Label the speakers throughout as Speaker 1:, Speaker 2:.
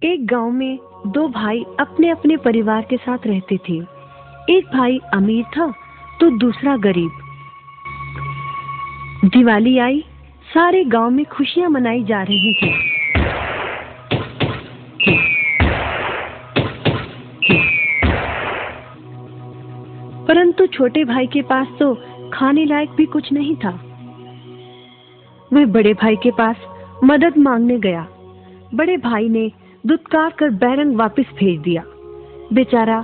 Speaker 1: एक गांव में दो भाई अपने अपने परिवार के साथ रहते थे। एक भाई अमीर था तो दूसरा गरीब। दिवाली आई, सारे गांव में खुशियां मनाई जा रही थी। परंतु छोटे भाई के पास तो खाने लायक भी कुछ नहीं था। वह बड़े भाई के पास मदद मांगने गया। बड़े भाई ने दुत्कार कर बैरंग वापस भेज दिया। बेचारा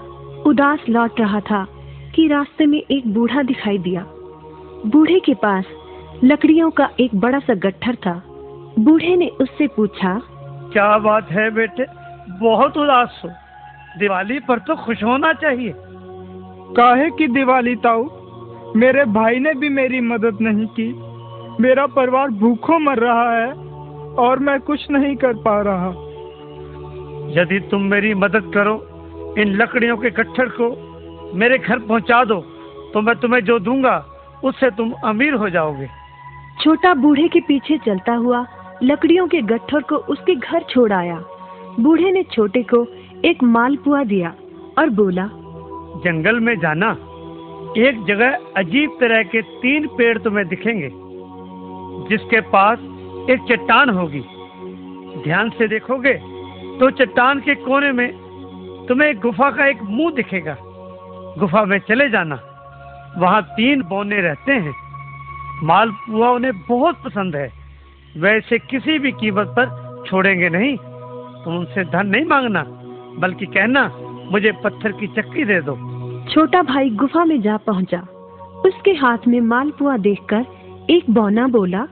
Speaker 1: उदास लौट रहा था कि रास्ते में एक बूढ़ा दिखाई दिया। बूढ़े के पास लकड़ियों का एक बड़ा सा गट्ठर था। बूढ़े ने उससे पूछा,
Speaker 2: क्या बात है बेटे, बहुत उदास हो? दिवाली पर तो खुश होना चाहिए।
Speaker 3: काहे की दिवाली ताऊ, मेरे भाई ने भी मेरी मदद नहीं की। मेरा परिवार भूखों मर रहा है और मैं कुछ नहीं कर पा रहा।
Speaker 2: यदि तुम मेरी मदद करो, इन लकड़ियों के गट्ठर को मेरे घर पहुंचा दो, तो मैं तुम्हें जो दूंगा उससे तुम अमीर हो जाओगे।
Speaker 1: छोटा बूढ़े के पीछे चलता हुआ लकड़ियों के गट्ठर को उसके घर छोड़ आया। बूढ़े ने छोटे को एक मालपुआ दिया और बोला,
Speaker 2: जंगल में जाना, एक जगह अजीब तरह के 3 पेड़ तुम्हें दिखेंगे, जिसके पास एक चट्टान होगी। ध्यान से देखोगे तो चट्टान के कोने में तुम्हें एक गुफा का एक मुंह दिखेगा। गुफा में चले जाना, वहां 3 बौने रहते हैं। मालपुआ उन्हें बहुत पसंद है, वैसे किसी भी कीमत पर छोड़ेंगे नहीं। तुम उनसे धन नहीं मांगना, बल्कि कहना मुझे पत्थर की चक्की दे दो।
Speaker 1: छोटा भाई गुफा में जा पहुंचा। उसके हाथ में मालपुआ देखकर एक बौना बोला,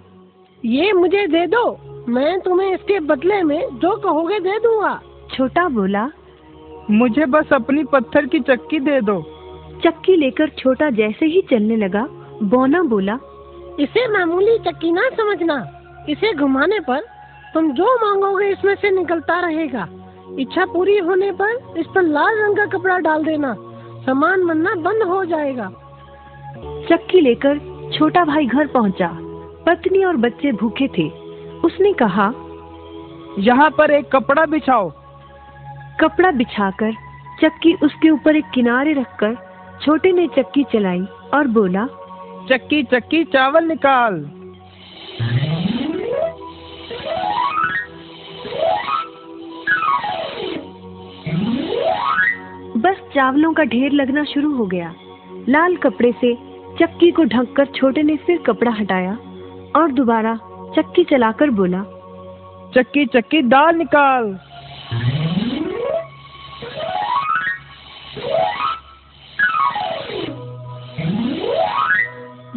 Speaker 4: ये मुझे दे दो, मैं तुम्हें इसके बदले में जो कहोगे दे दूंगा।
Speaker 1: छोटा बोला,
Speaker 3: मुझे बस अपनी पत्थर की चक्की दे दो।
Speaker 1: चक्की लेकर छोटा जैसे ही चलने लगा, बौना बोला,
Speaker 4: इसे मामूली चक्की ना समझना। इसे घुमाने पर तुम जो मांगोगे इसमें से निकलता रहेगा। इच्छा पूरी होने पर इस पर लाल रंग का कपड़ा डाल देना, सामान बनना बंद हो जाएगा।
Speaker 1: चक्की लेकर छोटा भाई घर पहुंचा। पत्नी और बच्चे भूखे थे। उसने कहा,
Speaker 3: यहाँ पर एक कपड़ा बिछाओ।
Speaker 1: कपड़ा बिछाकर चक्की उसके ऊपर एक किनारे रखकर छोटे ने चक्की चलाई और बोला,
Speaker 3: चक्की चक्की चावल निकाल।
Speaker 1: बस चावलों का ढेर लगना शुरू हो गया। लाल कपड़े से चक्की को ढककर छोटे ने फिर कपड़ा हटाया और दोबारा चक्की चलाकर बोला,
Speaker 3: चक्की चक्की दाल निकाल।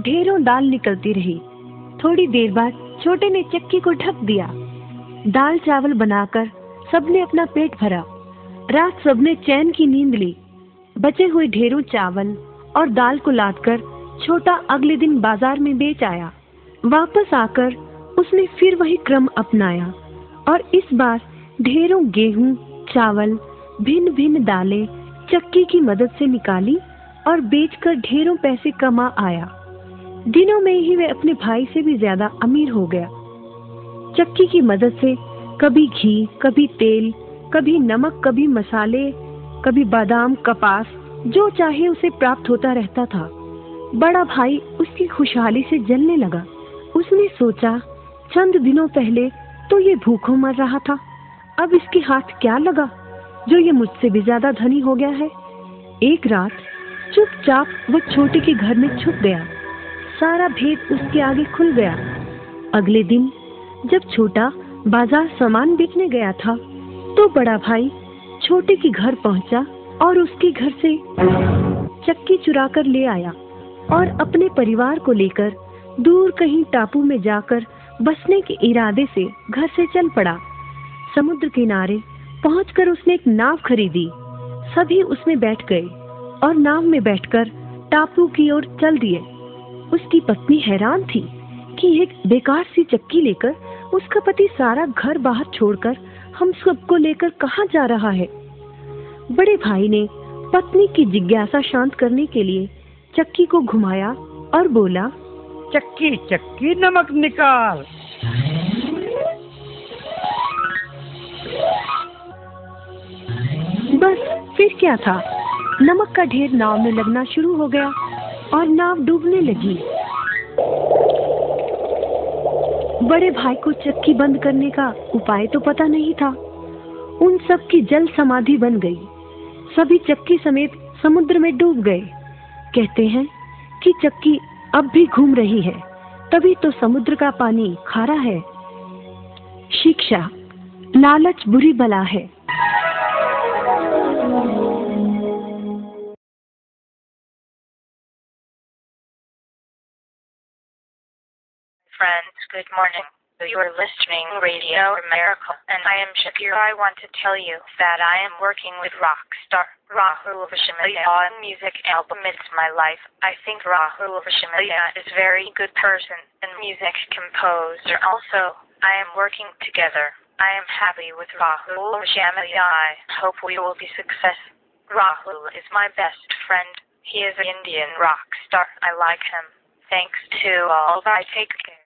Speaker 1: ढेरों दाल निकलती रही। थोड़ी देर बाद छोटे ने चक्की को ढक दिया। दाल चावल बनाकर सबने अपना पेट भरा। रात सबने चैन की नींद ली। बचे हुए ढेरों चावल और दाल को लादकर छोटा अगले दिन बाजार में बेच आया। वापस आकर उसने फिर वही क्रम अपनाया और इस बार ढेरों गेहूं, चावल, भिन्न भिन्न दालें चक्की की मदद से निकाली और बेचकर ढेरों पैसे कमा आया। दिनों में ही वह अपने भाई से भी ज्यादा अमीर हो गया। चक्की की मदद से कभी घी, कभी तेल, कभी नमक, कभी मसाले, कभी बादाम, कपास, जो चाहे उसे प्राप्त होता रहता था। बड़ा भाई उसकी खुशहाली से जलने लगा। उसने सोचा, चंद दिनों पहले तो ये भूखों मर रहा था, अब इसके हाथ क्या लगा जो ये मुझसे भी ज्यादा धनी हो गया है। एक रात चुपचाप वो छोटे के घर में छुप गया। सारा भेद उसके आगे खुल गया। अगले दिन जब छोटा बाजार सामान बेचने गया था, तो बड़ा भाई छोटे के घर पहुंचा और उसके घर से चक्की चुरा कर ले आया और अपने परिवार को लेकर दूर कहीं टापू में जाकर बसने के इरादे से घर से चल पड़ा। समुद्र किनारे पहुंचकर उसने एक नाव खरीदी। सभी उसमें बैठ गए और नाव में बैठकर टापू की ओर चल दिए। उसकी पत्नी हैरान थी कि एक बेकार सी चक्की लेकर उसका पति सारा घर बाहर छोड़कर हम सबको लेकर कहाँ जा रहा है। बड़े भाई ने पत्नी की जिज्ञासा शांत करने के लिए चक्की को घुमाया और बोला,
Speaker 2: चक्की चक्की नमक निकाल।
Speaker 1: गया था। नमक का ढेर नाव में लगना शुरू हो गया और नाव डूबने लगी। बड़े भाई को चक्की बंद करने का उपाय तो पता नहीं था। उन सब की जल समाधि बन गई। सभी चक्की समेत समुद्र में डूब गए। कहते हैं कि चक्की अब भी घूम रही है, तभी तो समुद्र का पानी खारा है। शिक्षा, लालच बुरी बला है।
Speaker 5: Friends, good morning. You are listening Radio America, and I am Shakir. I want to tell you that I am working with rock star Rahul Vishamaya on music album It's My Life. I think Rahul Vishamaya is a very good person and music composer. Also, I am working together. I am happy with Rahul Vishamaya. I hope we will be successful. Rahul is my best friend. He is an Indian rock star. I like him. Thanks to all. I take care.